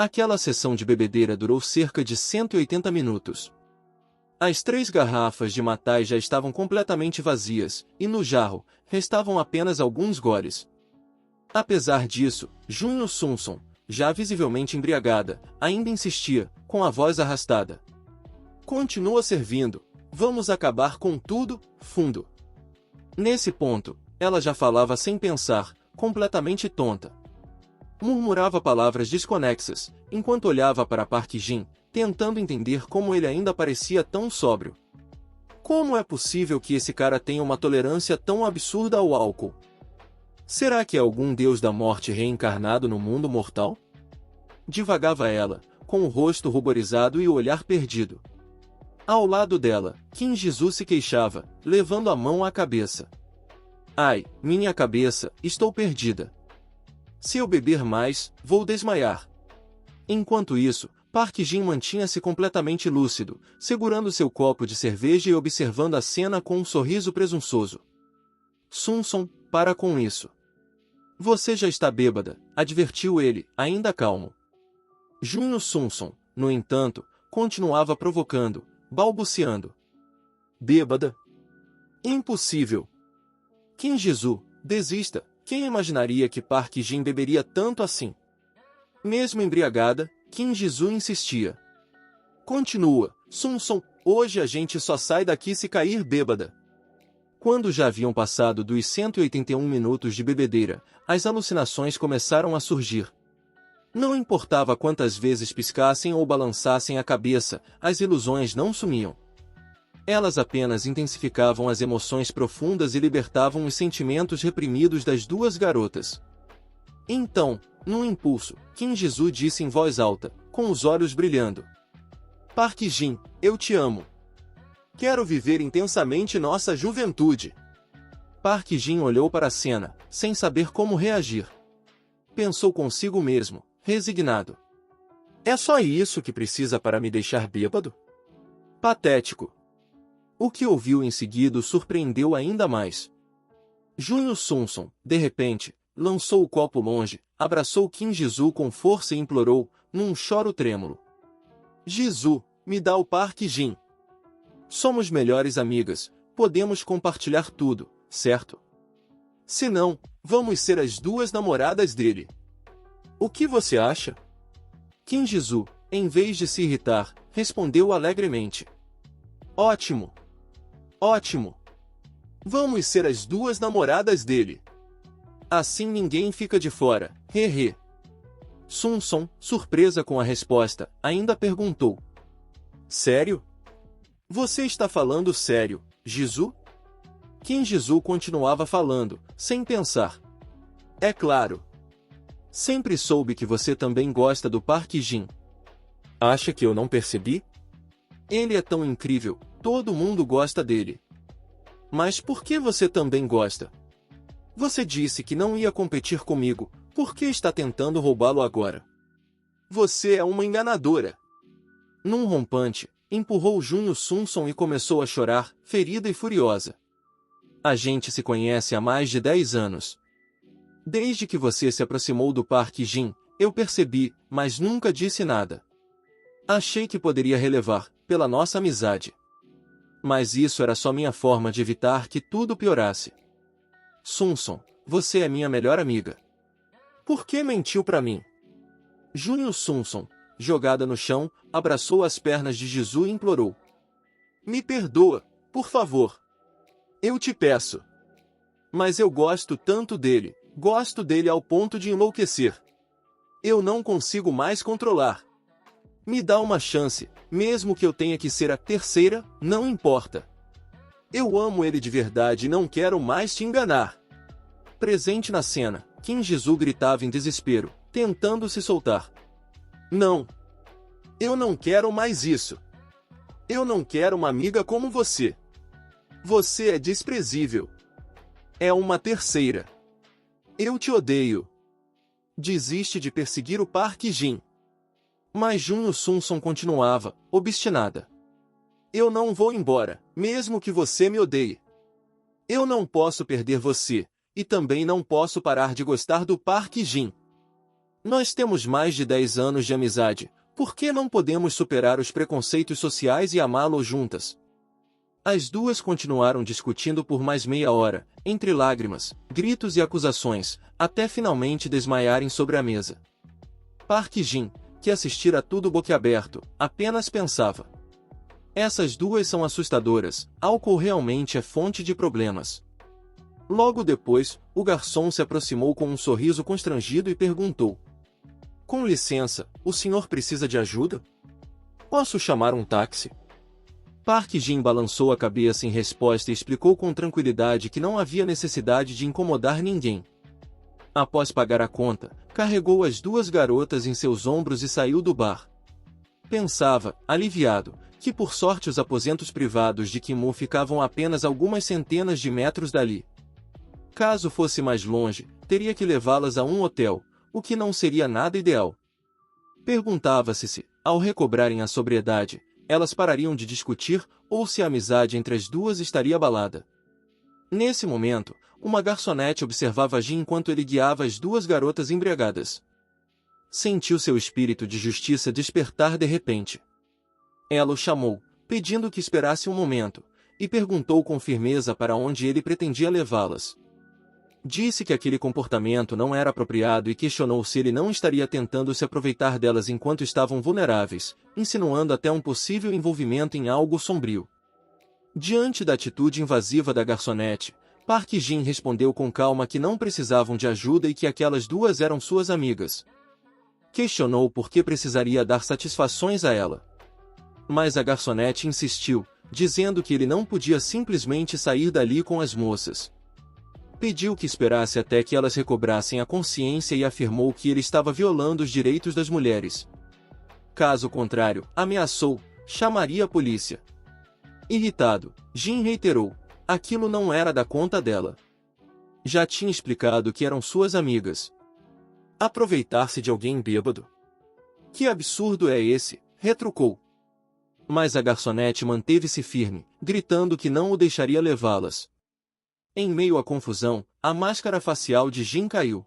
Aquela sessão de bebedeira durou cerca de 180 minutos. As 3 garrafas de matai já estavam completamente vazias, e no jarro, restavam apenas alguns goles. Apesar disso, Junho Sunson, já visivelmente embriagada, ainda insistia, com a voz arrastada. Continua servindo, vamos acabar com tudo, fundo. Nesse ponto, ela já falava sem pensar, completamente tonta. Murmurava palavras desconexas, enquanto olhava para Park Jin, tentando entender como ele ainda parecia tão sóbrio. Como é possível que esse cara tenha uma tolerância tão absurda ao álcool? Será que é algum deus da morte reencarnado no mundo mortal? Divagava ela, com o rosto ruborizado e o olhar perdido. Ao lado dela, Kim Jisoo se queixava, levando a mão à cabeça. Ai, minha cabeça, estou perdida. Se eu beber mais, vou desmaiar. Enquanto isso, Park Jin mantinha-se completamente lúcido, segurando seu copo de cerveja e observando a cena com um sorriso presunçoso. Sunson, para com isso. Você já está bêbada, advertiu ele, ainda calmo. Junho Sunson, no entanto, continuava provocando, balbuciando. Bêbada? Impossível. Kim Jisoo, desista, quem imaginaria que Park Jin beberia tanto assim? Mesmo embriagada, Kim Jisoo insistia. Continua, Sunson, hoje a gente só sai daqui se cair bêbada. Quando já haviam passado dos 181 minutos de bebedeira, as alucinações começaram a surgir. Não importava quantas vezes piscassem ou balançassem a cabeça, as ilusões não sumiam. Elas apenas intensificavam as emoções profundas e libertavam os sentimentos reprimidos das duas garotas. Então, num impulso, Kim Jisoo disse em voz alta, com os olhos brilhando. Park Jin, eu te amo. Quero viver intensamente nossa juventude. Park Jin olhou para a cena, sem saber como reagir. Pensou consigo mesmo, resignado. É só isso que precisa para me deixar bêbado? Patético. O que ouviu em seguida o surpreendeu ainda mais. Junho Sunson, de repente, lançou o copo longe, abraçou Kim Jisoo com força e implorou, num choro trêmulo. Jisoo, me dá o Park Jin. Somos melhores amigas, podemos compartilhar tudo, certo? Se não, vamos ser as duas namoradas dele. O que você acha? Kim Jisoo, em vez de se irritar, respondeu alegremente. Ótimo! Ótimo! Vamos ser as duas namoradas dele. Assim ninguém fica de fora, hehe. Sunson, surpresa com a resposta, ainda perguntou. Sério? Você está falando sério, Jisoo? Kim Jisoo continuava falando, sem pensar. É claro. Sempre soube que você também gosta do Park Jin. Acha que eu não percebi? Ele é tão incrível, todo mundo gosta dele. Mas por que você também gosta? Você disse que não ia competir comigo, por que está tentando roubá-lo agora? Você é uma enganadora. Num rompante, empurrou Junho Sunson e começou a chorar, ferida e furiosa. A gente se conhece há mais de 10 anos. Desde que você se aproximou do Park Jin, eu percebi, mas nunca disse nada. Achei que poderia relevar, pela nossa amizade. Mas isso era só minha forma de evitar que tudo piorasse. Sunson, você é minha melhor amiga. Por que mentiu para mim? Junho Sunson, jogada no chão, abraçou as pernas de Jisoo e implorou. Me perdoa, por favor. Eu te peço. Mas eu gosto tanto dele, gosto dele ao ponto de enlouquecer. Eu não consigo mais controlar. Me dá uma chance, mesmo que eu tenha que ser a terceira, não importa. Eu amo ele de verdade e não quero mais te enganar. Presente na cena, Kim Jisoo gritava em desespero, tentando se soltar. Não. Eu não quero mais isso. Eu não quero uma amiga como você. Você é desprezível. É uma terceira. Eu te odeio. Desiste de perseguir o Park Jin. Mas Junho Sunson continuava, obstinada. Eu não vou embora, mesmo que você me odeie. Eu não posso perder você, e também não posso parar de gostar do Park Jin. Nós temos mais de 10 anos de amizade, por que não podemos superar os preconceitos sociais e amá-lo juntas? As duas continuaram discutindo por mais meia hora, entre lágrimas, gritos e acusações, até finalmente desmaiarem sobre a mesa. Park Jin, que assistira a tudo boquiaberto, apenas pensava: essas duas são assustadoras, álcool realmente é fonte de problemas. Logo depois, o garçom se aproximou com um sorriso constrangido e perguntou: com licença, o senhor precisa de ajuda? Posso chamar um táxi? Park Jin balançou a cabeça em resposta e explicou com tranquilidade que não havia necessidade de incomodar ninguém. Após pagar a conta, carregou as duas garotas em seus ombros e saiu do bar. Pensava, aliviado, que por sorte os aposentos privados de Kim-woo ficavam a apenas algumas centenas de metros dali. Caso fosse mais longe, teria que levá-las a um hotel, o que não seria nada ideal. Perguntava-se se, ao recobrarem a sobriedade, elas parariam de discutir ou se a amizade entre as duas estaria abalada. Nesse momento, uma garçonete observava Jin enquanto ele guiava as duas garotas embriagadas. Sentiu seu espírito de justiça despertar de repente. Ela o chamou, pedindo que esperasse um momento, e perguntou com firmeza para onde ele pretendia levá-las. Disse que aquele comportamento não era apropriado e questionou se ele não estaria tentando se aproveitar delas enquanto estavam vulneráveis, insinuando até um possível envolvimento em algo sombrio. Diante da atitude invasiva da garçonete, Park Jin respondeu com calma que não precisavam de ajuda e que aquelas duas eram suas amigas. Questionou por que precisaria dar satisfações a ela. Mas a garçonete insistiu, dizendo que ele não podia simplesmente sair dali com as moças. Pediu que esperasse até que elas recobrassem a consciência e afirmou que ele estava violando os direitos das mulheres. Caso contrário, ameaçou, chamaria a polícia. Irritado, Jin reiterou: aquilo não era da conta dela. Já tinha explicado que eram suas amigas. Aproveitar-se de alguém bêbado? Que absurdo é esse? Retrucou. Mas a garçonete manteve-se firme, gritando que não o deixaria levá-las. Em meio à confusão, a máscara facial de Jin caiu.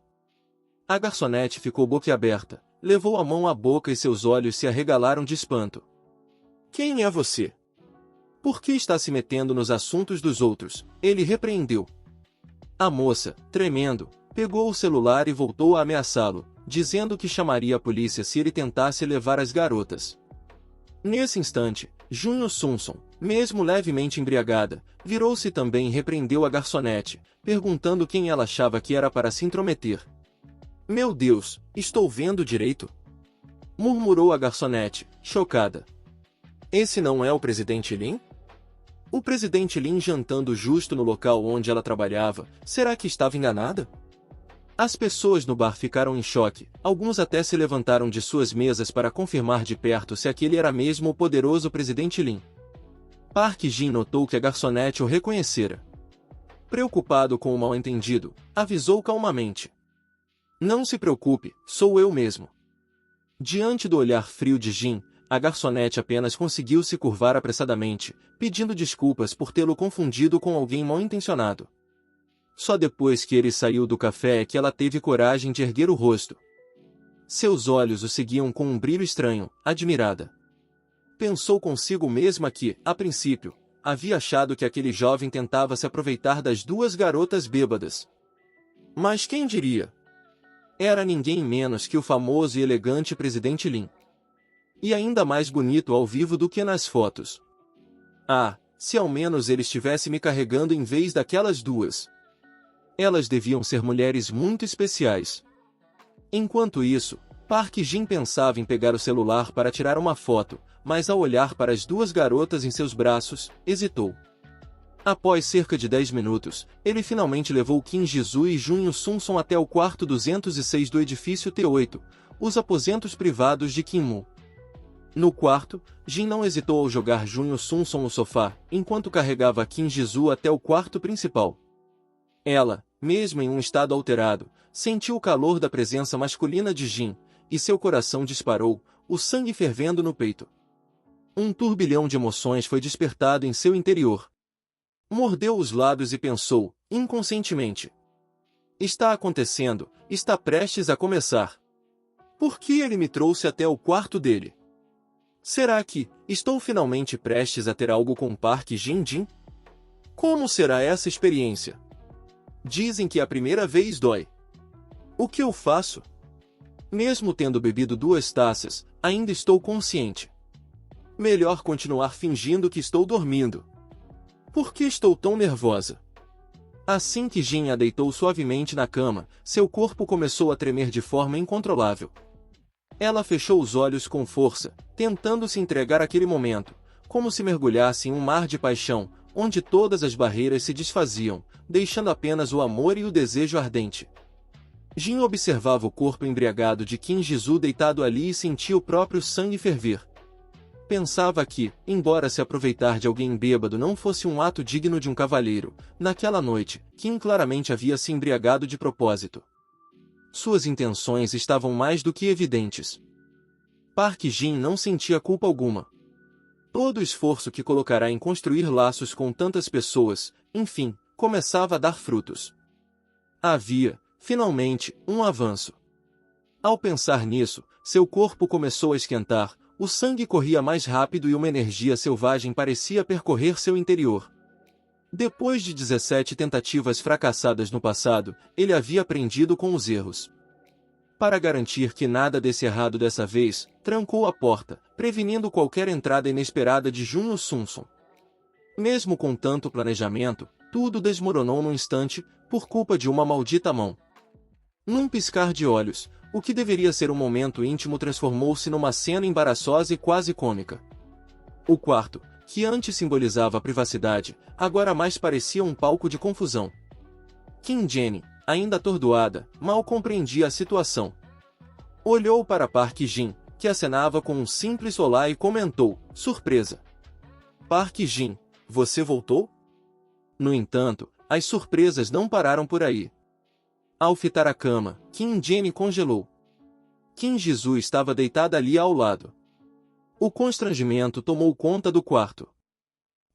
A garçonete ficou boquiaberta, levou a mão à boca e seus olhos se arregalaram de espanto. Quem é você? Por que está se metendo nos assuntos dos outros? Ele repreendeu. A moça, tremendo, pegou o celular e voltou a ameaçá-lo, dizendo que chamaria a polícia se ele tentasse levar as garotas. Nesse instante, Junho Sunson, mesmo levemente embriagada, virou-se também e repreendeu a garçonete, perguntando quem ela achava que era para se intrometer. Meu Deus, estou vendo direito? Murmurou a garçonete, chocada. Esse não é o presidente Lin? O presidente Lin jantando justo no local onde ela trabalhava, será que estava enganada? As pessoas no bar ficaram em choque, alguns até se levantaram de suas mesas para confirmar de perto se aquele era mesmo o poderoso presidente Lin. Park Jin notou que a garçonete o reconhecera. Preocupado com o mal-entendido, avisou calmamente. Não se preocupe, sou eu mesmo. Diante do olhar frio de Jin, a garçonete apenas conseguiu se curvar apressadamente, pedindo desculpas por tê-lo confundido com alguém mal-intencionado. Só depois que ele saiu do café é que ela teve coragem de erguer o rosto. Seus olhos o seguiam com um brilho estranho, admirada. Pensou consigo mesma que, a princípio, havia achado que aquele jovem tentava se aproveitar das duas garotas bêbadas. Mas quem diria? Era ninguém menos que o famoso e elegante presidente Lin. E ainda mais bonito ao vivo do que nas fotos. Ah, se ao menos ele estivesse me carregando em vez daquelas duas. Elas deviam ser mulheres muito especiais. Enquanto isso, Park Jin pensava em pegar o celular para tirar uma foto, mas ao olhar para as duas garotas em seus braços, hesitou. Após cerca de 10 minutos, ele finalmente levou Kim Jisoo e Junho Sunson até o quarto 206 do edifício T8, os aposentos privados de Kim-woo. No quarto, Jin não hesitou ao jogar Junho Sunson no sofá, enquanto carregava Kim Jisoo até o quarto principal. Ela, mesmo em um estado alterado, sentiu o calor da presença masculina de Jin, e seu coração disparou, o sangue fervendo no peito. Um turbilhão de emoções foi despertado em seu interior. Mordeu os lábios e pensou, inconscientemente. Está acontecendo, está prestes a começar. Por que ele me trouxe até o quarto dele? Será que estou finalmente prestes a ter algo com Park Jin-jin? Como será essa experiência? Dizem que a primeira vez dói. O que eu faço? Mesmo tendo bebido 2 taças, ainda estou consciente. Melhor continuar fingindo que estou dormindo. Por que estou tão nervosa? Assim que Jin a deitou suavemente na cama, seu corpo começou a tremer de forma incontrolável. Ela fechou os olhos com força, tentando se entregar àquele momento, como se mergulhasse em um mar de paixão, onde todas as barreiras se desfaziam, deixando apenas o amor e o desejo ardente. Jin observava o corpo embriagado de Kim Jisoo deitado ali e sentia o próprio sangue ferver. Pensava que, embora se aproveitar de alguém bêbado não fosse um ato digno de um cavalheiro, naquela noite, Kim claramente havia se embriagado de propósito. Suas intenções estavam mais do que evidentes. Park Jin não sentia culpa alguma. Todo o esforço que colocará em construir laços com tantas pessoas, enfim, começava a dar frutos. Havia, finalmente, um avanço. Ao pensar nisso, seu corpo começou a esquentar, o sangue corria mais rápido e uma energia selvagem parecia percorrer seu interior. Depois de 17 tentativas fracassadas no passado, ele havia aprendido com os erros. Para garantir que nada desse errado dessa vez, trancou a porta, prevenindo qualquer entrada inesperada de Jun Sunsun. Mesmo com tanto planejamento, tudo desmoronou num instante, por culpa de uma maldita mão. Num piscar de olhos, o que deveria ser um momento íntimo transformou-se numa cena embaraçosa e quase cômica. O quarto, que antes simbolizava a privacidade, agora mais parecia um palco de confusão. Kim Jenny, ainda atordoada, mal compreendia a situação. Olhou para Park Jin, que acenava com um simples olá e comentou, surpresa. Park Jin, você voltou? No entanto, as surpresas não pararam por aí. Ao fitar a cama, Kim Jenny congelou. Kim Jisoo estava deitada ali ao lado. O constrangimento tomou conta do quarto.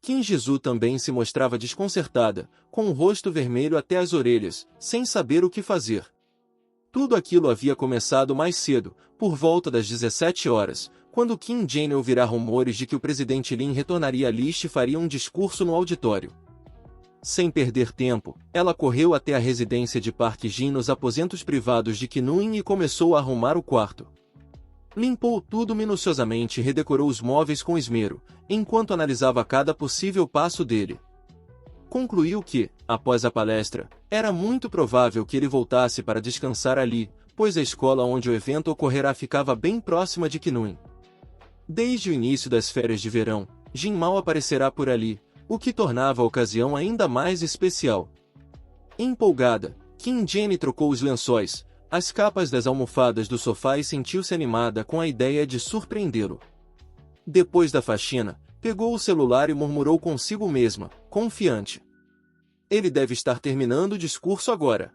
Kim Jisoo também se mostrava desconcertada, com o rosto vermelho até as orelhas, sem saber o que fazer. Tudo aquilo havia começado mais cedo, por volta das 17 horas, quando Kim Jenny ouvirá rumores de que o presidente Lin retornaria a List e faria um discurso no auditório. Sem perder tempo, ela correu até a residência de Park Jin nos aposentos privados de Kinuin e começou a arrumar o quarto. Limpou tudo minuciosamente e redecorou os móveis com esmero, enquanto analisava cada possível passo dele. Concluiu que, após a palestra, era muito provável que ele voltasse para descansar ali, pois a escola onde o evento ocorrerá ficava bem próxima de Kinuin. Desde o início das férias de verão, Jin mal aparecerá por ali, o que tornava a ocasião ainda mais especial. Empolgada, Kim Jenny trocou os lençóis, as capas das almofadas do sofá e sentiu-se animada com a ideia de surpreendê-lo. Depois da faxina, pegou o celular e murmurou consigo mesma, confiante. Ele deve estar terminando o discurso agora.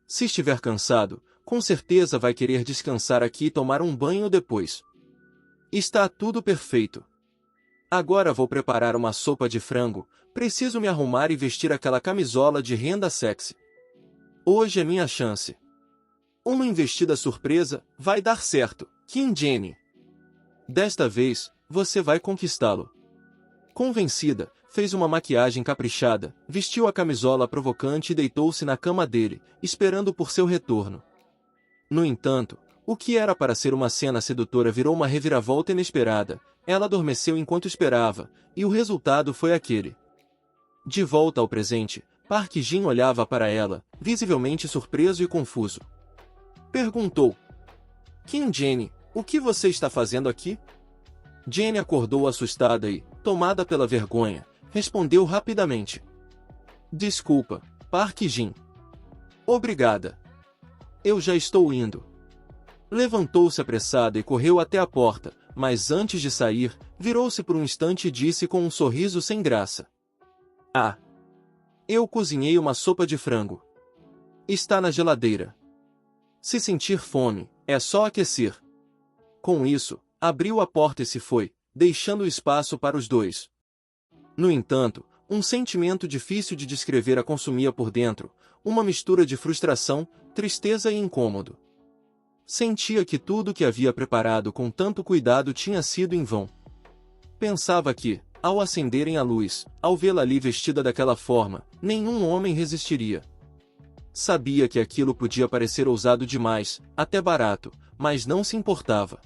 Se estiver cansado, com certeza vai querer descansar aqui e tomar um banho depois. Está tudo perfeito. Agora vou preparar uma sopa de frango, preciso me arrumar e vestir aquela camisola de renda sexy. Hoje é minha chance. Uma investida surpresa, vai dar certo, Kim Jenny. Desta vez, você vai conquistá-lo. Convencida, fez uma maquiagem caprichada, vestiu a camisola provocante e deitou-se na cama dele, esperando por seu retorno. No entanto, o que era para ser uma cena sedutora virou uma reviravolta inesperada. Ela adormeceu enquanto esperava, e o resultado foi aquele. De volta ao presente, Park Jin olhava para ela, visivelmente surpreso e confuso. Perguntou. Kim Jenny, o que você está fazendo aqui? Jenny acordou assustada e, tomada pela vergonha, respondeu rapidamente. Desculpa, Park Jin. Obrigada. Eu já estou indo. Levantou-se apressada e correu até a porta, mas antes de sair, virou-se por um instante e disse com um sorriso sem graça. Ah! Eu cozinhei uma sopa de frango. Está na geladeira. Se sentir fome, é só aquecer. Com isso, abriu a porta e se foi, deixando espaço para os dois. No entanto, um sentimento difícil de descrever a consumia por dentro, uma mistura de frustração, tristeza e incômodo. Sentia que tudo que havia preparado com tanto cuidado tinha sido em vão. Pensava que, ao acenderem a luz, ao vê-la ali vestida daquela forma, nenhum homem resistiria. Sabia que aquilo podia parecer ousado demais, até barato, mas não se importava.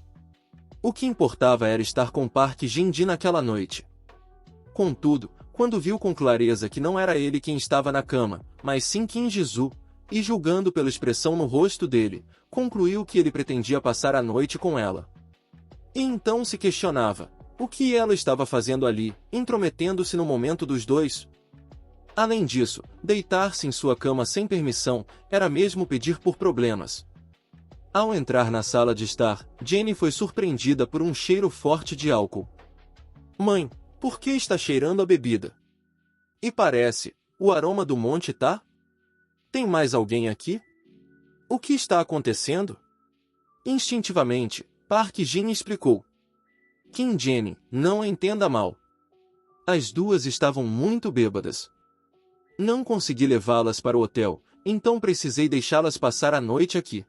O que importava era estar com Park Jin-ji naquela noite. Contudo, quando viu com clareza que não era ele quem estava na cama, mas sim Kim Ji-soo, e julgando pela expressão no rosto dele, concluiu que ele pretendia passar a noite com ela. E então se questionava, o que ela estava fazendo ali, intrometendo-se no momento dos dois? Além disso, deitar-se em sua cama sem permissão, era mesmo pedir por problemas. Ao entrar na sala de estar, Jenny foi surpreendida por um cheiro forte de álcool. Mãe, por que está cheirando a bebida? E parece, o aroma do monte tá? Tem mais alguém aqui? O que está acontecendo? Instintivamente, Park Jin explicou. Kim Jenny, não a entenda mal. As duas estavam muito bêbadas. Não consegui levá-las para o hotel, então precisei deixá-las passar a noite aqui.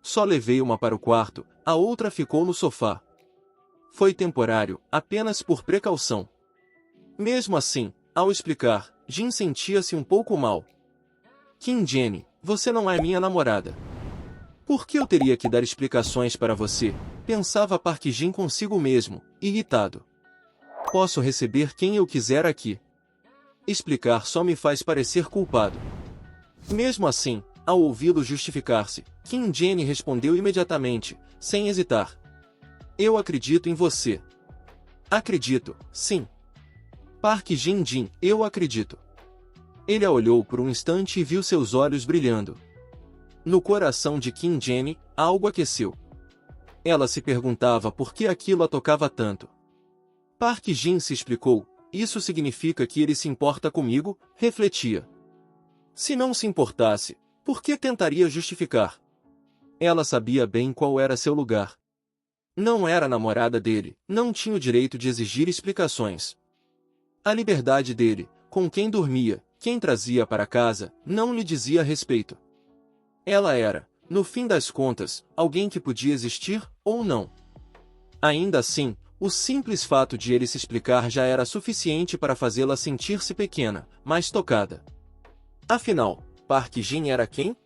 Só levei uma para o quarto, a outra ficou no sofá. Foi temporário, apenas por precaução. Mesmo assim, ao explicar, Jin sentia-se um pouco mal. Kim Jenny, você não é minha namorada. Por que eu teria que dar explicações para você? Pensava Park Jin consigo mesmo, irritado. Posso receber quem eu quiser aqui. Explicar só me faz parecer culpado. Mesmo assim, ao ouvi-lo justificar-se, Kim Jenny respondeu imediatamente, sem hesitar. Eu acredito em você. Acredito, sim. Park Jin-jin, eu acredito. Ele a olhou por um instante e viu seus olhos brilhando. No coração de Kim Jenny, algo aqueceu. Ela se perguntava por que aquilo a tocava tanto. Park Jin se explicou, isso significa que ele se importa comigo, refletia. Se não se importasse, por que tentaria justificar? Ela sabia bem qual era seu lugar. Não era namorada dele, não tinha o direito de exigir explicações. A liberdade dele, com quem dormia, quem trazia para casa, não lhe dizia respeito. Ela era, no fim das contas, alguém que podia existir, ou não. Ainda assim, o simples fato de ele se explicar já era suficiente para fazê-la sentir-se pequena, mas tocada. Afinal, Park Jin era quem?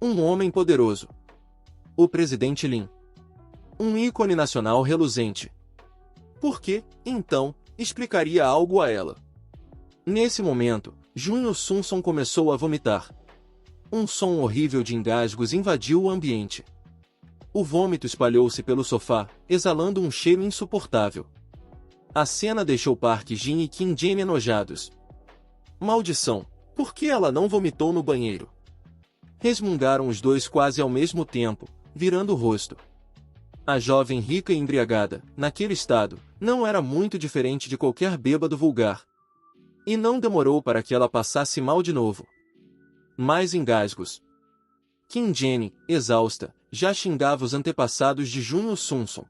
Um homem poderoso. O presidente Lin. Um ícone nacional reluzente. Por que, então, explicaria algo a ela? Nesse momento, Junho Sunson começou a vomitar. Um som horrível de engasgos invadiu o ambiente. O vômito espalhou-se pelo sofá, exalando um cheiro insuportável. A cena deixou Park Jin e Kim Jenny enojados. Maldição! Por que ela não vomitou no banheiro? Resmungaram os dois quase ao mesmo tempo, virando o rosto. A jovem rica e embriagada, naquele estado, não era muito diferente de qualquer bêbado vulgar. E não demorou para que ela passasse mal de novo. Mais engasgos. Kim Jenny, exausta, já xingava os antepassados de Junho Sunson.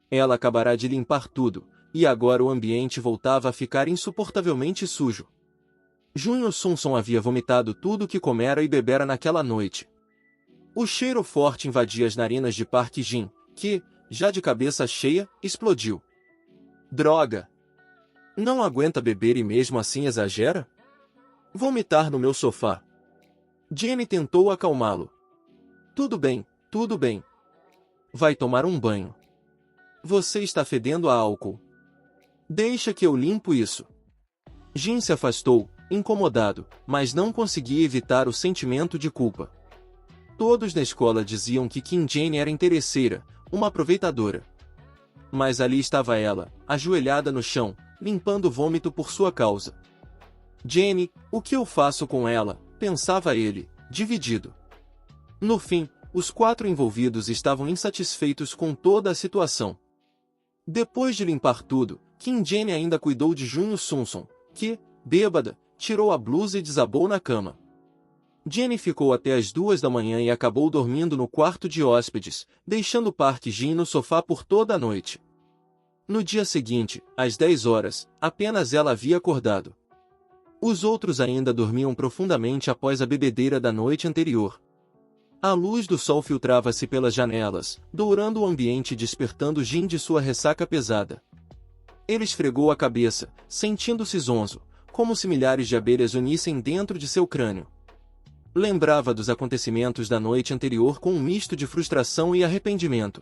Ela acabará de limpar tudo, e agora o ambiente voltava a ficar insuportavelmente sujo. Junho Sunson havia vomitado tudo o que comera e bebera naquela noite. O cheiro forte invadia as narinas de Park Jin, que, já de cabeça cheia, explodiu. Droga! Não aguenta beber e mesmo assim exagera? Vomitar no meu sofá. Jenny tentou acalmá-lo. Tudo bem, tudo bem. Vai tomar um banho. Você está fedendo a álcool. Deixa que eu limpo isso. Jin se afastou, incomodado, mas não conseguia evitar o sentimento de culpa. Todos na escola diziam que Kim Jenny era interesseira, uma aproveitadora. Mas ali estava ela, ajoelhada no chão, limpando o vômito por sua causa. Jenny, o que eu faço com ela? Pensava ele, dividido. No fim, os quatro envolvidos estavam insatisfeitos com toda a situação. Depois de limpar tudo, Kim Jenny ainda cuidou de Junho Sunson, que, bêbada, tirou a blusa e desabou na cama. Jenny ficou até as 2 da manhã e acabou dormindo no quarto de hóspedes, deixando Park Jin no sofá por toda a noite. No dia seguinte, às 10 horas, apenas ela havia acordado. Os outros ainda dormiam profundamente após a bebedeira da noite anterior. A luz do sol filtrava-se pelas janelas, dourando o ambiente e despertando Jin de sua ressaca pesada. Ele esfregou a cabeça, sentindo-se zonzo, como se milhares de abelhas unissem dentro de seu crânio. Lembrava dos acontecimentos da noite anterior com um misto de frustração e arrependimento.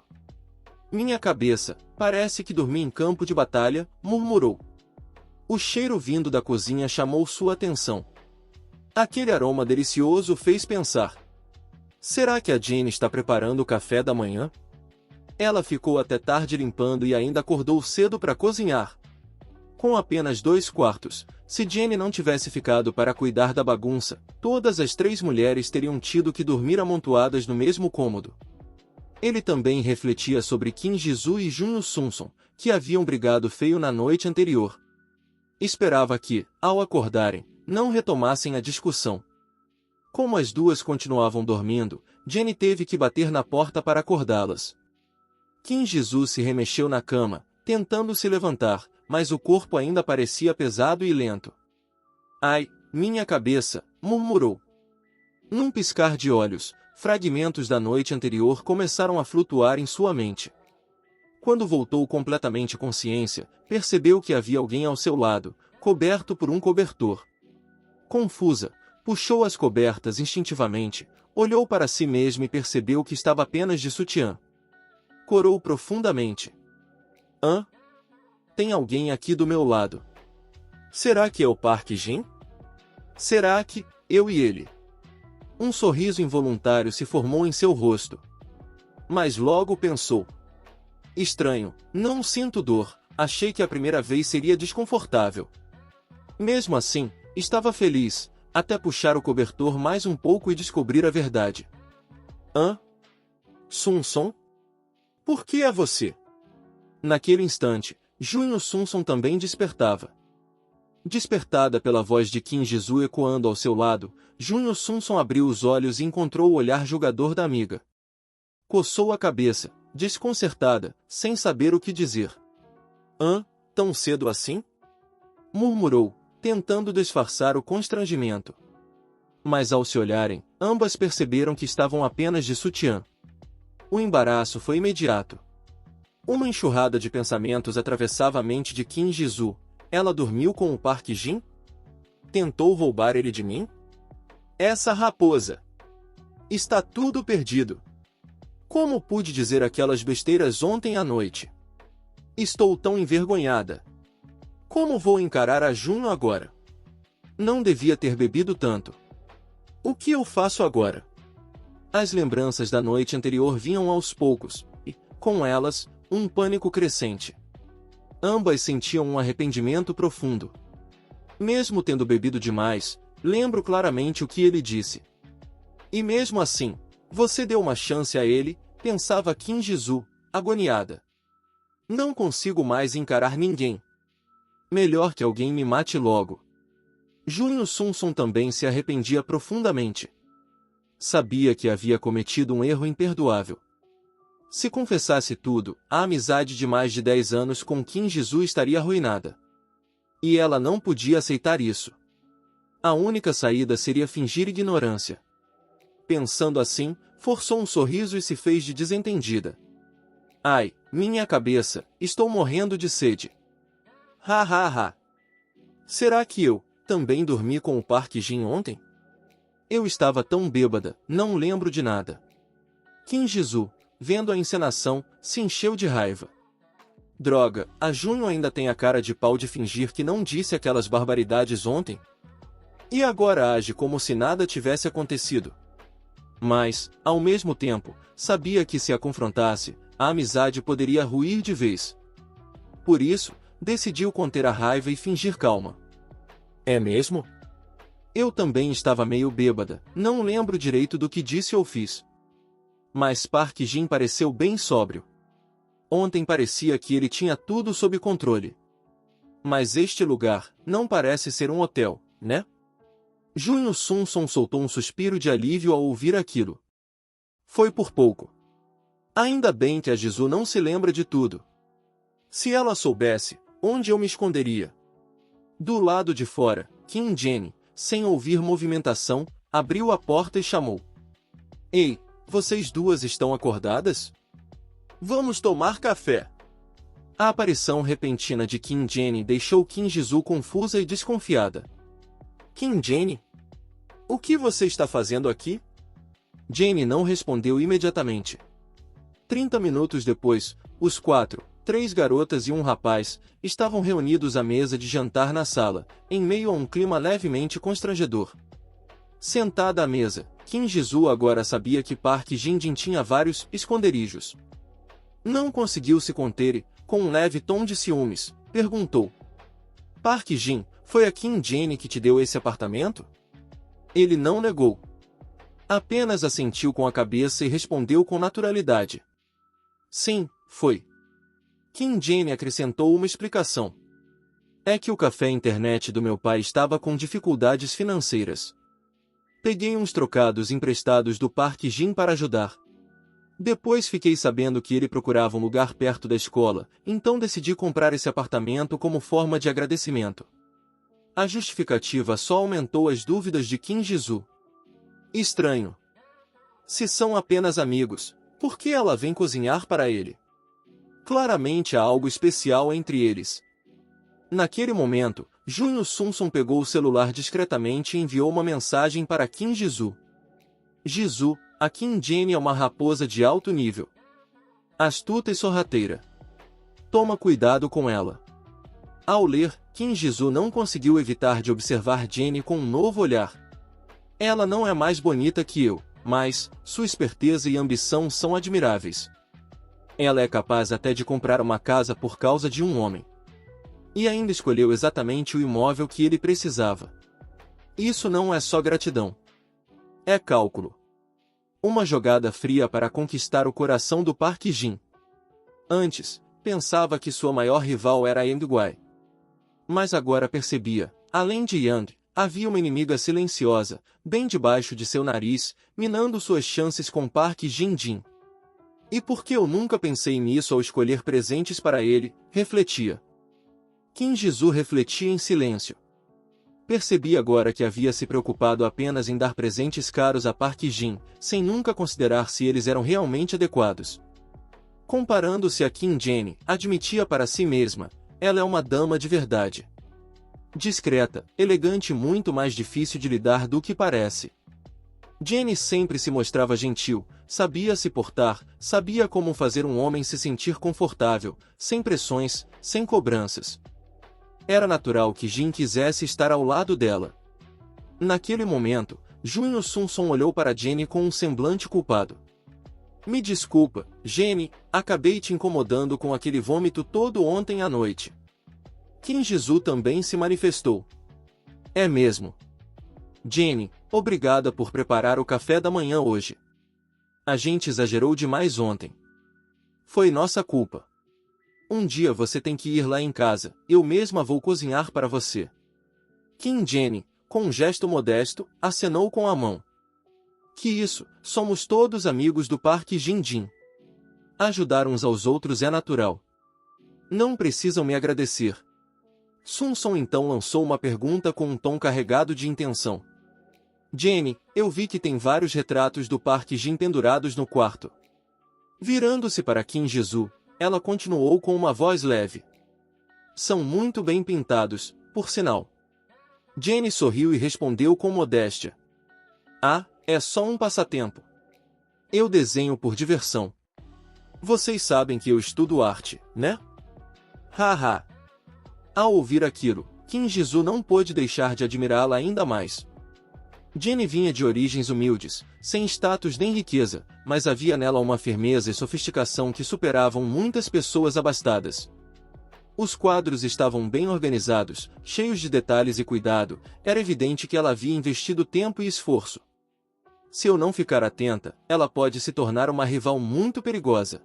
Minha cabeça, parece que dormi em campo de batalha, murmurou. O cheiro vindo da cozinha chamou sua atenção. Aquele aroma delicioso fez pensar. Será que a Jane está preparando o café da manhã? Ela ficou até tarde limpando e ainda acordou cedo para cozinhar. Com apenas 2 quartos, se Jane não tivesse ficado para cuidar da bagunça, todas as 3 mulheres teriam tido que dormir amontoadas no mesmo cômodo. Ele também refletia sobre Kim Jisoo e Junho Sunson, que haviam brigado feio na noite anterior. Esperava que, ao acordarem, não retomassem a discussão. Como as duas continuavam dormindo, Jenny teve que bater na porta para acordá-las. Kim Jisoo se remexeu na cama, tentando se levantar, mas o corpo ainda parecia pesado e lento. Ai, minha cabeça, murmurou. Num piscar de olhos, fragmentos da noite anterior começaram a flutuar em sua mente. Quando voltou completamente consciência, percebeu que havia alguém ao seu lado, coberto por um cobertor. Confusa, puxou as cobertas instintivamente, olhou para si mesma e percebeu que estava apenas de sutiã. Corou profundamente. Hã? Tem alguém aqui do meu lado. Será que é o Park Jin? Será que, eu e ele? Um sorriso involuntário se formou em seu rosto. Mas logo pensou. Estranho, não sinto dor, achei que a primeira vez seria desconfortável. Mesmo assim, estava feliz, até puxar o cobertor mais um pouco e descobrir a verdade. Hã? Sunson? Por que é você? Naquele instante, Junho Sunson também despertava. Despertada pela voz de Kim Jisoo ecoando ao seu lado, Junho Sunson abriu os olhos e encontrou o olhar julgador da amiga. Coçou a cabeça, desconcertada, sem saber o que dizer. Hã? Tão cedo assim? Murmurou, tentando disfarçar o constrangimento. Mas ao se olharem, ambas perceberam que estavam apenas de sutiã. O embaraço foi imediato. Uma enxurrada de pensamentos atravessava a mente de Kim Jisoo. Ela dormiu com o Park Jin? Tentou roubar ele de mim? Essa raposa! Está tudo perdido. Como pude dizer aquelas besteiras ontem à noite? Estou tão envergonhada. Como vou encarar a Junho agora? Não devia ter bebido tanto. O que eu faço agora? As lembranças da noite anterior vinham aos poucos, e, com elas, um pânico crescente. Ambas sentiam um arrependimento profundo. Mesmo tendo bebido demais, lembro claramente o que ele disse. E mesmo assim, você deu uma chance a ele, pensava Kim Jisoo, agoniada. Não consigo mais encarar ninguém. Melhor que alguém me mate logo. Junho Sunson também se arrependia profundamente. Sabia que havia cometido um erro imperdoável. Se confessasse tudo, a amizade de mais de 10 anos com Kim Jisoo estaria arruinada. E ela não podia aceitar isso. A única saída seria fingir ignorância. Pensando assim, forçou um sorriso e se fez de desentendida. Ai, minha cabeça, estou morrendo de sede. Ha ha ha. Será que eu também dormi com o Park Jin ontem? Eu estava tão bêbada, não lembro de nada. Kim Jisoo, vendo a encenação, se encheu de raiva. Droga, a Junho ainda tem a cara de pau de fingir que não disse aquelas barbaridades ontem? E agora age como se nada tivesse acontecido. Mas, ao mesmo tempo, sabia que se a confrontasse, a amizade poderia ruir de vez. Por isso, decidiu conter a raiva e fingir calma. É mesmo? Eu também estava meio bêbada, não lembro direito do que disse ou fiz. Mas Park Jin pareceu bem sóbrio. Ontem parecia que ele tinha tudo sob controle. Mas este lugar não parece ser um hotel, né? Junho Sunson soltou um suspiro de alívio ao ouvir aquilo. Foi por pouco. Ainda bem que a Jisoo não se lembra de tudo. Se ela soubesse, onde eu me esconderia? Do lado de fora, Kim Jenny, sem ouvir movimentação, abriu a porta e chamou. Ei, vocês duas estão acordadas? Vamos tomar café. A aparição repentina de Kim Jenny deixou Kim Jisoo confusa e desconfiada. Kim Jenny? O que você está fazendo aqui? Jenny não respondeu imediatamente. 30 minutos depois, os quatro, 3 garotas e um rapaz, estavam reunidos à mesa de jantar na sala, em meio a um clima levemente constrangedor. Sentada à mesa, Kim Jisoo agora sabia que Park Jin-jin tinha vários esconderijos. Não conseguiu se conter e, com um leve tom de ciúmes, perguntou. Park Jin, foi a Kim Jenny que te deu esse apartamento? Ele não negou. Apenas assentiu com a cabeça e respondeu com naturalidade. Sim, foi. Kim Jenny acrescentou uma explicação. É que o café internet do meu pai estava com dificuldades financeiras. Peguei uns trocados emprestados do Park Jin para ajudar. Depois fiquei sabendo que ele procurava um lugar perto da escola, então decidi comprar esse apartamento como forma de agradecimento. A justificativa só aumentou as dúvidas de Kim Jisoo. Estranho. Se são apenas amigos, por que ela vem cozinhar para ele? Claramente há algo especial entre eles. Naquele momento, Junho Sung-sung pegou o celular discretamente e enviou uma mensagem para Kim Jisoo. Jisoo, a Kim Jenny é uma raposa de alto nível. Astuta e sorrateira. Toma cuidado com ela. Ao ler, Kim Jisoo não conseguiu evitar de observar Jenny com um novo olhar. Ela não é mais bonita que eu, mas sua esperteza e ambição são admiráveis. Ela é capaz até de comprar uma casa por causa de um homem. E ainda escolheu exatamente o imóvel que ele precisava. Isso não é só gratidão. É cálculo. Uma jogada fria para conquistar o coração do Park Jin. Antes, pensava que sua maior rival era Yang Guai. Mas agora percebia, além de Yang, havia uma inimiga silenciosa, bem debaixo de seu nariz, minando suas chances com Park Jin-jin. E por que eu nunca pensei nisso ao escolher presentes para ele, refletia. Kim Jisoo refletia em silêncio. Percebi agora que havia se preocupado apenas em dar presentes caros a Park Jin, sem nunca considerar se eles eram realmente adequados. Comparando-se a Kim Jenny, admitia para si mesma, ela é uma dama de verdade. Discreta, elegante e muito mais difícil de lidar do que parece. Jenny sempre se mostrava gentil, sabia se portar, sabia como fazer um homem se sentir confortável, sem pressões, sem cobranças. Era natural que Jin quisesse estar ao lado dela. Naquele momento, Junho Sung-sung olhou para Jenny com um semblante culpado. Me desculpa, Jenny, acabei te incomodando com aquele vômito todo ontem à noite. Kim Jisoo também se manifestou. É mesmo. Jenny, obrigada por preparar o café da manhã hoje. A gente exagerou demais ontem. Foi nossa culpa. Um dia você tem que ir lá em casa, eu mesma vou cozinhar para você. Kim Jenny, com um gesto modesto, acenou com a mão. Que isso, somos todos amigos do Park Jin-jin. Ajudar uns aos outros é natural. Não precisam me agradecer. Sung-sung então lançou uma pergunta com um tom carregado de intenção. Jenny, eu vi que tem vários retratos do Park Jin pendurados no quarto. Virando-se para Kim Jisoo, ela continuou com uma voz leve. São muito bem pintados, por sinal. Jenny sorriu e respondeu com modéstia. Ah, é só um passatempo. Eu desenho por diversão. Vocês sabem que eu estudo arte, né? Haha. Ao ouvir aquilo, Kim Jisoo não pôde deixar de admirá-la ainda mais. Jenny vinha de origens humildes, sem status nem riqueza, mas havia nela uma firmeza e sofisticação que superavam muitas pessoas abastadas. Os quadros estavam bem organizados, cheios de detalhes e cuidado, era evidente que ela havia investido tempo e esforço. Se eu não ficar atenta, ela pode se tornar uma rival muito perigosa.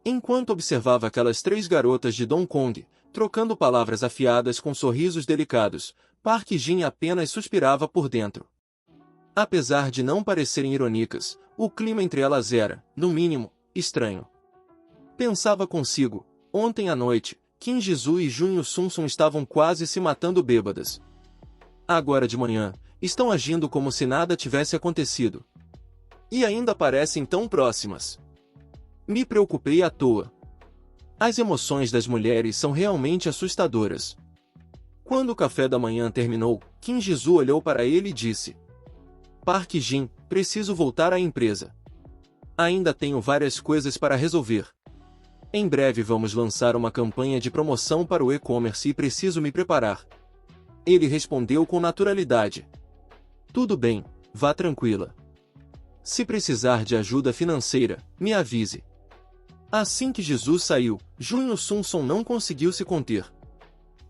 Enquanto observava aquelas 3 garotas de Dong Kong, trocando palavras afiadas com sorrisos delicados, Park Jin apenas suspirava por dentro. Apesar de não parecerem irônicas, o clima entre elas era, no mínimo, estranho. Pensava consigo, ontem à noite, Kim Jisoo e Junho Sung-sung estavam quase se matando bêbadas. Agora de manhã, estão agindo como se nada tivesse acontecido. E ainda parecem tão próximas. Me preocupei à toa. As emoções das mulheres são realmente assustadoras. Quando o café da manhã terminou, Kim Jisoo olhou para ele e disse: Park Jin, preciso voltar à empresa. Ainda tenho várias coisas para resolver. Em breve vamos lançar uma campanha de promoção para o e-commerce e preciso me preparar. Ele respondeu com naturalidade. Tudo bem, vá tranquila. Se precisar de ajuda financeira, me avise. Assim que Jesus saiu, Junho Sunson não conseguiu se conter.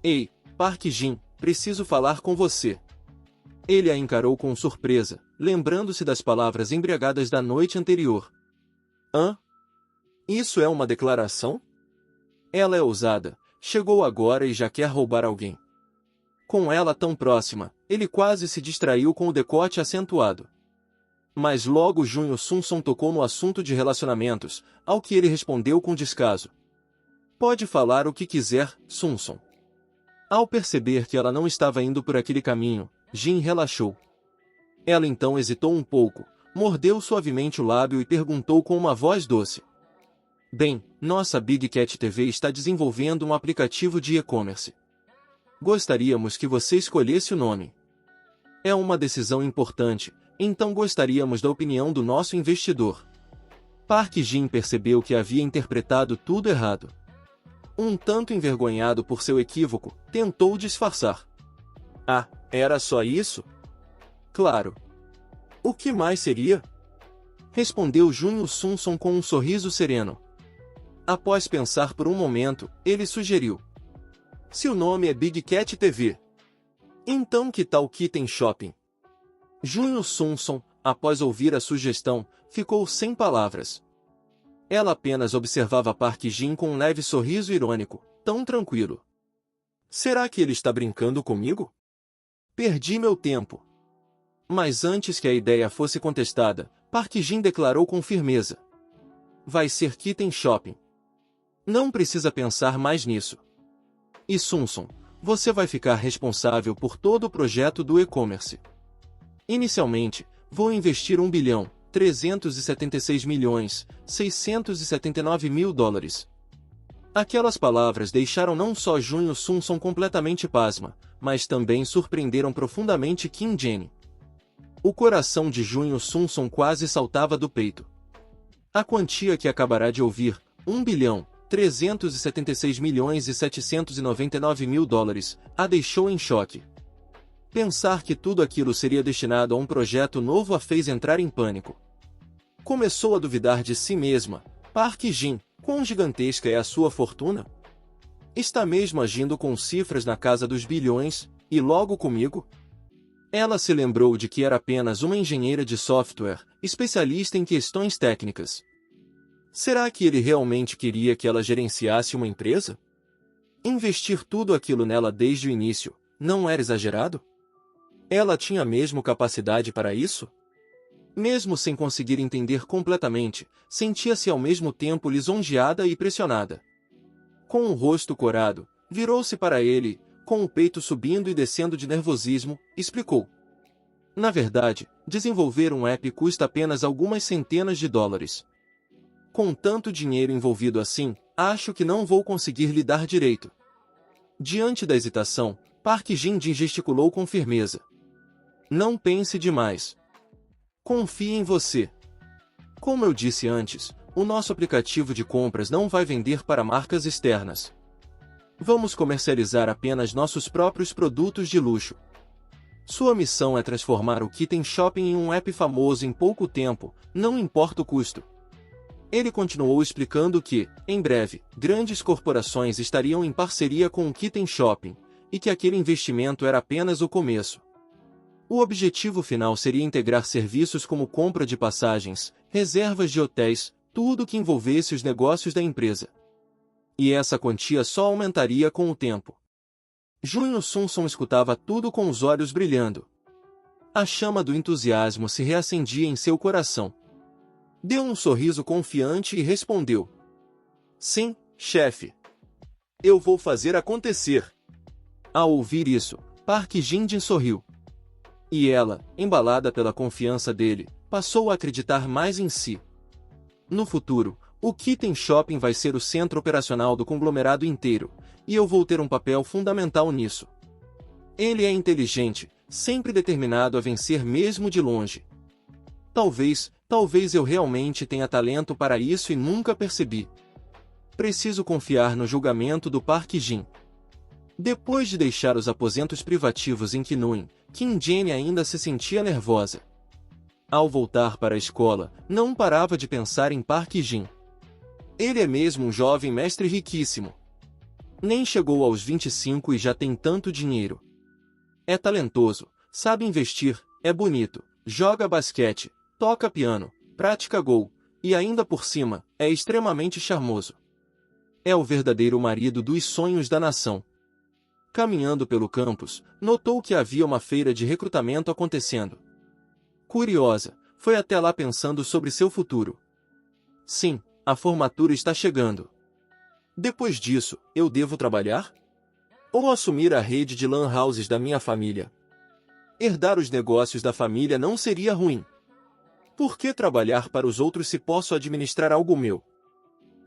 Ei, Park Jin, preciso falar com você. Ele a encarou com surpresa, lembrando-se das palavras embriagadas da noite anterior. Hã? Isso é uma declaração? Ela é ousada, chegou agora e já quer roubar alguém. Com ela tão próxima, ele quase se distraiu com o decote acentuado. Mas logo Junho Sunson tocou no assunto de relacionamentos, ao que ele respondeu com descaso. Pode falar o que quiser, Sunson. Ao perceber que ela não estava indo por aquele caminho, Jin relaxou. Ela então hesitou um pouco, mordeu suavemente o lábio e perguntou com uma voz doce. Bem, nossa Big Cat TV está desenvolvendo um aplicativo de e-commerce. Gostaríamos que você escolhesse o nome. É uma decisão importante, então gostaríamos da opinião do nosso investidor. Park Jin percebeu que havia interpretado tudo errado. Um tanto envergonhado por seu equívoco, tentou disfarçar. Ah, era só isso? Claro. O que mais seria? Respondeu Junho Sunson com um sorriso sereno. Após pensar por um momento, ele sugeriu. Se o nome é Big Cat TV. Então que tal Kitten Shopping? Junho Sunson, após ouvir a sugestão, ficou sem palavras. Ela apenas observava Park Jin com um leve sorriso irônico, tão tranquilo. Será que ele está brincando comigo? Perdi meu tempo. Mas antes que a ideia fosse contestada, Park Jin declarou com firmeza. Vai ser Kitten Shopping. Não precisa pensar mais nisso. E Sunson, você vai ficar responsável por todo o projeto do e-commerce. Inicialmente, vou investir $1.376.679.000. Aquelas palavras deixaram não só Junho Sunson completamente pasma, mas também surpreenderam profundamente Kim Jin. O coração de Junho Sunson quase saltava do peito. A quantia que acabará de ouvir, $1.376.799.000, a deixou em choque. Pensar que tudo aquilo seria destinado a um projeto novo a fez entrar em pânico. Começou a duvidar de si mesma. Park Jin, quão gigantesca é a sua fortuna? Está mesmo agindo com cifras na casa dos bilhões, e logo comigo? Ela se lembrou de que era apenas uma engenheira de software, especialista em questões técnicas. Será que ele realmente queria que ela gerenciasse uma empresa? Investir tudo aquilo nela desde o início, não era exagerado? Ela tinha mesmo capacidade para isso? Mesmo sem conseguir entender completamente, sentia-se ao mesmo tempo lisonjeada e pressionada. Com o rosto corado, virou-se para ele, com o peito subindo e descendo de nervosismo, explicou. Na verdade, desenvolver um app custa apenas algumas centenas de dólares. Com tanto dinheiro envolvido assim, acho que não vou conseguir lidar direito. Diante da hesitação, Park Jin gesticulou com firmeza. Não pense demais. Confie em você. Como eu disse antes, o nosso aplicativo de compras não vai vender para marcas externas. Vamos comercializar apenas nossos próprios produtos de luxo. Sua missão é transformar o Kitten Shopping em um app famoso em pouco tempo, não importa o custo. Ele continuou explicando que, em breve, grandes corporações estariam em parceria com o Kitten Shopping, e que aquele investimento era apenas o começo. O objetivo final seria integrar serviços como compra de passagens, reservas de hotéis, tudo que envolvesse os negócios da empresa. E essa quantia só aumentaria com o tempo. Junho Sunson escutava tudo com os olhos brilhando. A chama do entusiasmo se reacendia em seu coração. Deu um sorriso confiante e respondeu. Sim, chefe. Eu vou fazer acontecer. Ao ouvir isso, Park Jin sorriu. E ela, embalada pela confiança dele, passou a acreditar mais em si. No futuro, o Kitten Shopping vai ser o centro operacional do conglomerado inteiro, e eu vou ter um papel fundamental nisso. Ele é inteligente, sempre determinado a vencer mesmo de longe. Talvez eu realmente tenha talento para isso e nunca percebi. Preciso confiar no julgamento do Park Jin. Depois de deixar os aposentos privativos em Kinuen, Kim Jane ainda se sentia nervosa. Ao voltar para a escola, não parava de pensar em Park Jin. Ele é mesmo um jovem mestre riquíssimo. Nem chegou aos 25 e já tem tanto dinheiro. É talentoso, sabe investir, é bonito, joga basquete, toca piano, pratica gol, e ainda por cima, é extremamente charmoso. É o verdadeiro marido dos sonhos da nação. Caminhando pelo campus, notou que havia uma feira de recrutamento acontecendo. Curiosa, foi até lá pensando sobre seu futuro. Sim, a formatura está chegando. Depois disso, eu devo trabalhar? Ou assumir a rede de lan houses da minha família? Herdar os negócios da família não seria ruim. Por que trabalhar para os outros se posso administrar algo meu?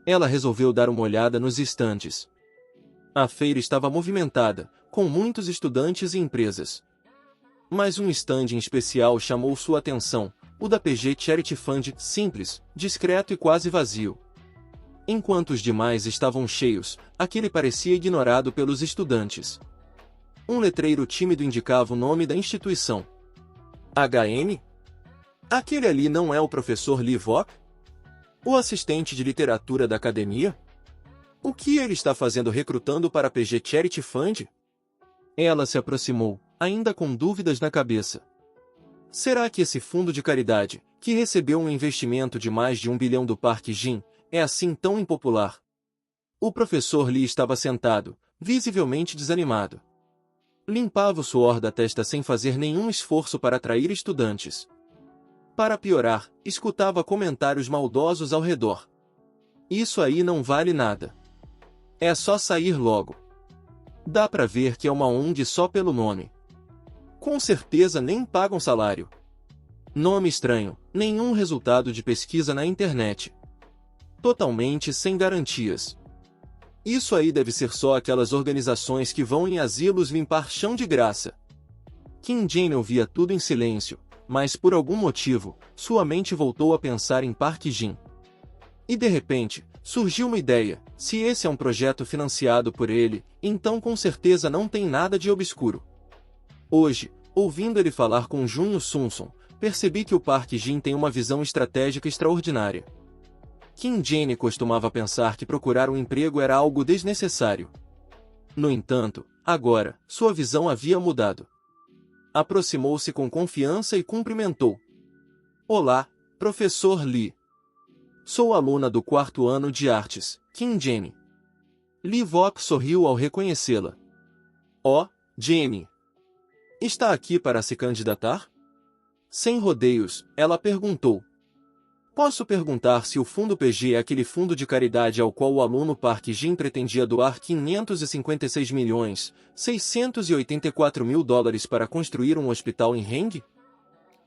Ela resolveu dar uma olhada nos estandes. A feira estava movimentada, com muitos estudantes e empresas. Mas um estande em especial chamou sua atenção, o da PG Charity Fund, simples, discreto e quase vazio. Enquanto os demais estavam cheios, aquele parecia ignorado pelos estudantes. Um letreiro tímido indicava o nome da instituição. HN? Aquele ali não é o professor Lee Vok? O assistente de literatura da academia? O que ele está fazendo recrutando para a PG Charity Fund? Ela se aproximou, ainda com dúvidas na cabeça. Será que esse fundo de caridade, que recebeu um investimento de mais de 1 bilhão do Park Jin, é assim tão impopular? O professor Lee estava sentado, visivelmente desanimado. Limpava o suor da testa sem fazer nenhum esforço para atrair estudantes. Para piorar, escutava comentários maldosos ao redor. Isso aí não vale nada. É só sair logo. Dá pra ver que é uma ONG só pelo nome. Com certeza nem pagam salário. Nome estranho, nenhum resultado de pesquisa na internet. Totalmente sem garantias. Isso aí deve ser só aquelas organizações que vão em asilos limpar chão de graça. Kim Jane ouvia tudo em silêncio, mas por algum motivo, sua mente voltou a pensar em Park Jin. E de repente, surgiu uma ideia: se esse é um projeto financiado por ele, então com certeza não tem nada de obscuro. Hoje, ouvindo ele falar com Junho Sunson, percebi que o Park Jin tem uma visão estratégica extraordinária. Kim Jane costumava pensar que procurar um emprego era algo desnecessário. No entanto, agora, sua visão havia mudado. Aproximou-se com confiança e cumprimentou. Olá, professor Lee. Sou aluna do 4º ano de artes, Kim Jane. Lee Vok sorriu ao reconhecê-la. Oh, Jane. Está aqui para se candidatar? Sem rodeios, ela perguntou. Posso perguntar se o Fundo PG é aquele fundo de caridade ao qual o aluno Park Jin pretendia doar 556.684.000 dólares para construir um hospital em Heng?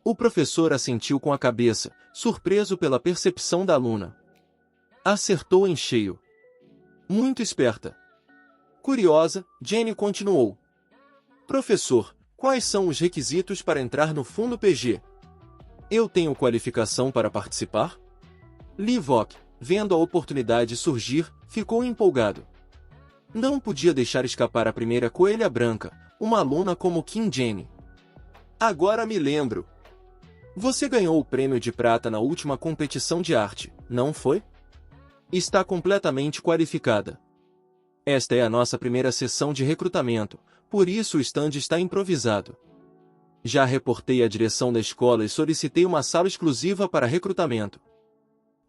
O professor assentiu com a cabeça, surpreso pela percepção da aluna. Acertou em cheio. Muito esperta. Curiosa, Jane continuou. Professor, quais são os requisitos para entrar no Fundo PG? Eu tenho qualificação para participar? Lee Vok, vendo a oportunidade surgir, ficou empolgado. Não podia deixar escapar a primeira coelha branca, uma aluna como Kim Jane. Agora me lembro. Você ganhou o prêmio de prata na última competição de arte, não foi? Está completamente qualificada. Esta é a nossa primeira sessão de recrutamento, por isso o stand está improvisado. Já reportei à direção da escola e solicitei uma sala exclusiva para recrutamento.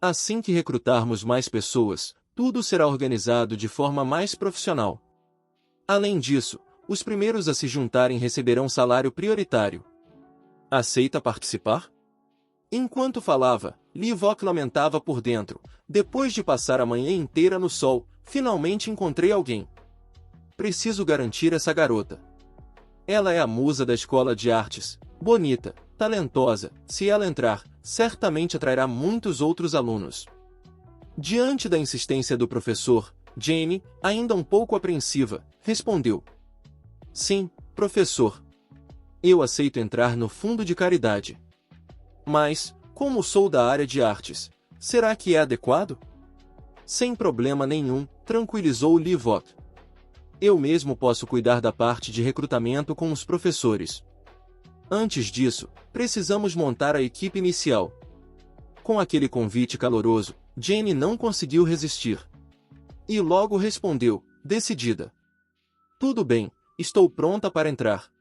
Assim que recrutarmos mais pessoas, tudo será organizado de forma mais profissional. Além disso, os primeiros a se juntarem receberão salário prioritário. Aceita participar? Enquanto falava, Lee Vok lamentava por dentro. Depois de passar a manhã inteira no sol, finalmente encontrei alguém. Preciso garantir essa garota. Ela é a musa da escola de artes, bonita, talentosa, se ela entrar, certamente atrairá muitos outros alunos. Diante da insistência do professor, Jane, ainda um pouco apreensiva, respondeu: Sim, professor. Eu aceito entrar no fundo de caridade. Mas, como sou da área de artes, será que é adequado? Sem problema nenhum, tranquilizou Livot. Eu mesmo posso cuidar da parte de recrutamento com os professores. Antes disso, precisamos montar a equipe inicial. Com aquele convite caloroso, Jane não conseguiu resistir. E logo respondeu, decidida: Tudo bem, estou pronta para entrar.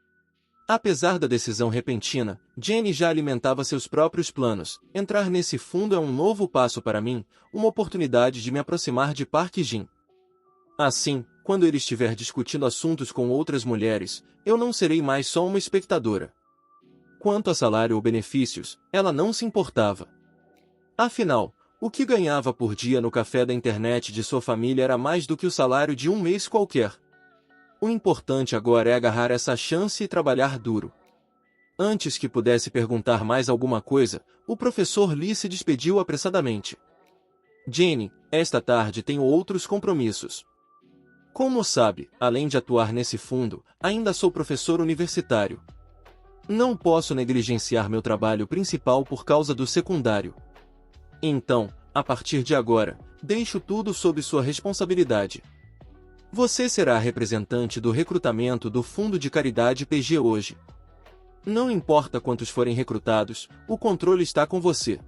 Apesar da decisão repentina, Jane já alimentava seus próprios planos. Entrar nesse fundo é um novo passo para mim, uma oportunidade de me aproximar de Park Jin. Assim, quando ele estiver discutindo assuntos com outras mulheres, eu não serei mais só uma espectadora. Quanto a salário ou benefícios, ela não se importava. Afinal, o que ganhava por dia no café da internet de sua família era mais do que o salário de um mês qualquer. O importante agora é agarrar essa chance e trabalhar duro. Antes que pudesse perguntar mais alguma coisa, o professor Lee se despediu apressadamente. Jane, esta tarde tenho outros compromissos. Como sabe, além de atuar nesse fundo, ainda sou professor universitário. Não posso negligenciar meu trabalho principal por causa do secundário. Então, a partir de agora, deixo tudo sob sua responsabilidade. Você será a representante do recrutamento do Fundo de Caridade PG hoje. Não importa quantos forem recrutados, o controle está com você.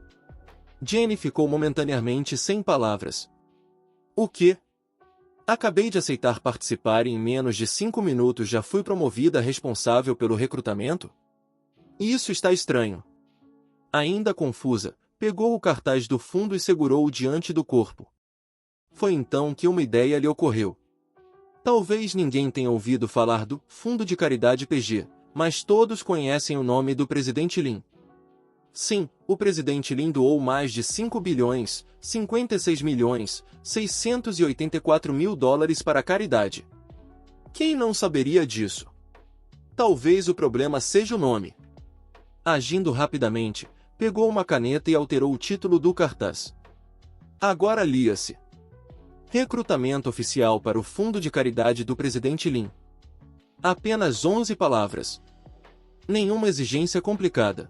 Jane ficou momentaneamente sem palavras. O quê? Acabei de aceitar participar e em menos de 5 minutos já fui promovida responsável pelo recrutamento? Isso está estranho. Ainda confusa, pegou o cartaz do fundo e segurou-o diante do corpo. Foi então que uma ideia lhe ocorreu. Talvez ninguém tenha ouvido falar do Fundo de Caridade PG, mas todos conhecem o nome do presidente Lin. Sim, o presidente Lin doou mais de 5 bilhões, 56 milhões, 684 mil dólares para a caridade. Quem não saberia disso? Talvez o problema seja o nome. Agindo rapidamente, pegou uma caneta e alterou o título do cartaz. Agora lia-se: Recrutamento oficial para o Fundo de Caridade do presidente Lin. Apenas 11 palavras. Nenhuma exigência complicada.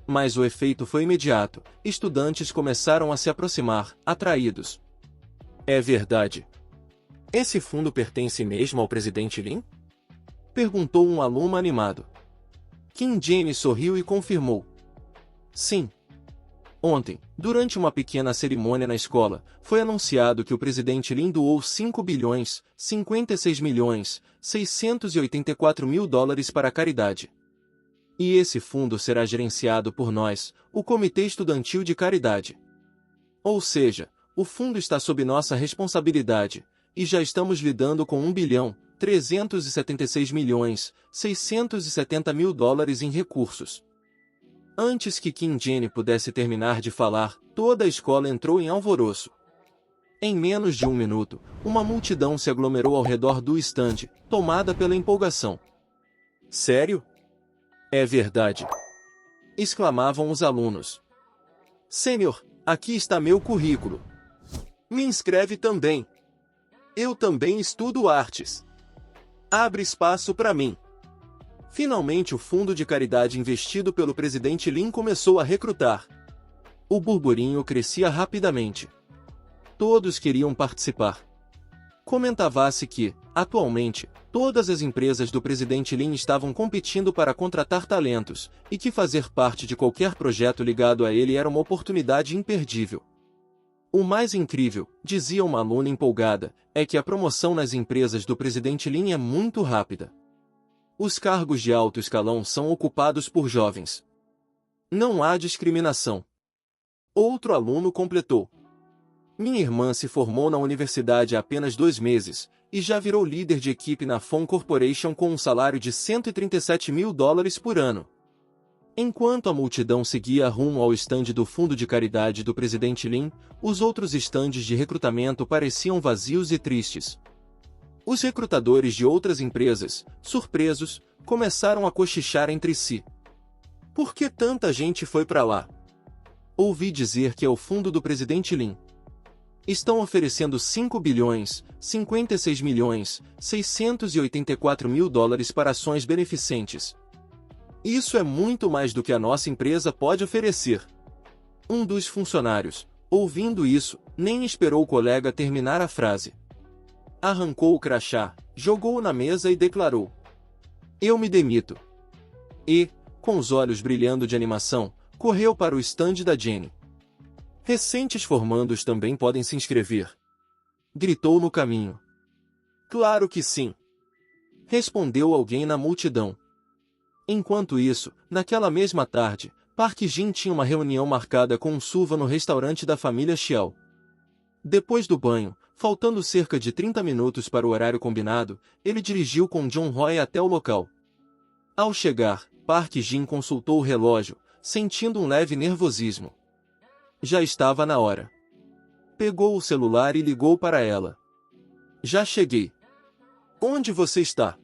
Mas o efeito foi imediato. Estudantes começaram a se aproximar, atraídos. É verdade. Esse fundo pertence mesmo ao presidente Lin? Perguntou um aluno animado. Kim Jane sorriu e confirmou. Sim. Ontem, durante uma pequena cerimônia na escola, foi anunciado que o presidente Lin doou 5 bilhões, 56 milhões, 684 mil dólares para a caridade. E esse fundo será gerenciado por nós, o Comitê Estudantil de Caridade. Ou seja, o fundo está sob nossa responsabilidade, e já estamos lidando com 1 bilhão, 376 milhões, 670 mil dólares em recursos. Antes que Kim Jane pudesse terminar de falar, toda a escola entrou em alvoroço. Em menos de 1 minuto, uma multidão se aglomerou ao redor do estande, tomada pela empolgação. Sério? É verdade! Exclamavam os alunos. Senhor, aqui está meu currículo. Me inscreve também. Eu também estudo artes. Abre espaço para mim. Finalmente o fundo de caridade investido pelo presidente Lin começou a recrutar. O burburinho crescia rapidamente. Todos queriam participar. Comentava-se que, atualmente, todas as empresas do presidente Lin estavam competindo para contratar talentos, e que fazer parte de qualquer projeto ligado a ele era uma oportunidade imperdível. O mais incrível, dizia uma aluna empolgada, é que a promoção nas empresas do presidente Lin é muito rápida. Os cargos de alto escalão são ocupados por jovens. Não há discriminação. Outro aluno completou. Minha irmã se formou na universidade há apenas 2 meses, e já virou líder de equipe na Fon Corporation com um salário de 137 mil dólares por ano. Enquanto a multidão seguia rumo ao estande do Fundo de Caridade do presidente Lin, os outros estandes de recrutamento pareciam vazios e tristes. Os recrutadores de outras empresas, surpresos, começaram a cochichar entre si. Por que tanta gente foi para lá? Ouvi dizer que é o fundo do presidente Lin. Estão oferecendo 5 bilhões, 56 milhões, 684 mil dólares para ações beneficentes. Isso é muito mais do que a nossa empresa pode oferecer. Um dos funcionários, ouvindo isso, nem esperou o colega terminar a frase. Arrancou o crachá, jogou-o na mesa e declarou: "Eu me demito." E, com os olhos brilhando de animação, correu para o estande da Jenny. "Recentes formandos também podem se inscrever?" gritou no caminho. "Claro que sim!" respondeu alguém na multidão. Enquanto isso, naquela mesma tarde, Park Jin tinha uma reunião marcada com um Suva no restaurante da família Xiao. Depois do banho, faltando cerca de 30 minutos para o horário combinado, ele dirigiu com John Roy até o local. Ao chegar, Park Jin consultou o relógio, sentindo um leve nervosismo. Já estava na hora. Pegou o celular e ligou para ela. "Já cheguei." "Onde você está?"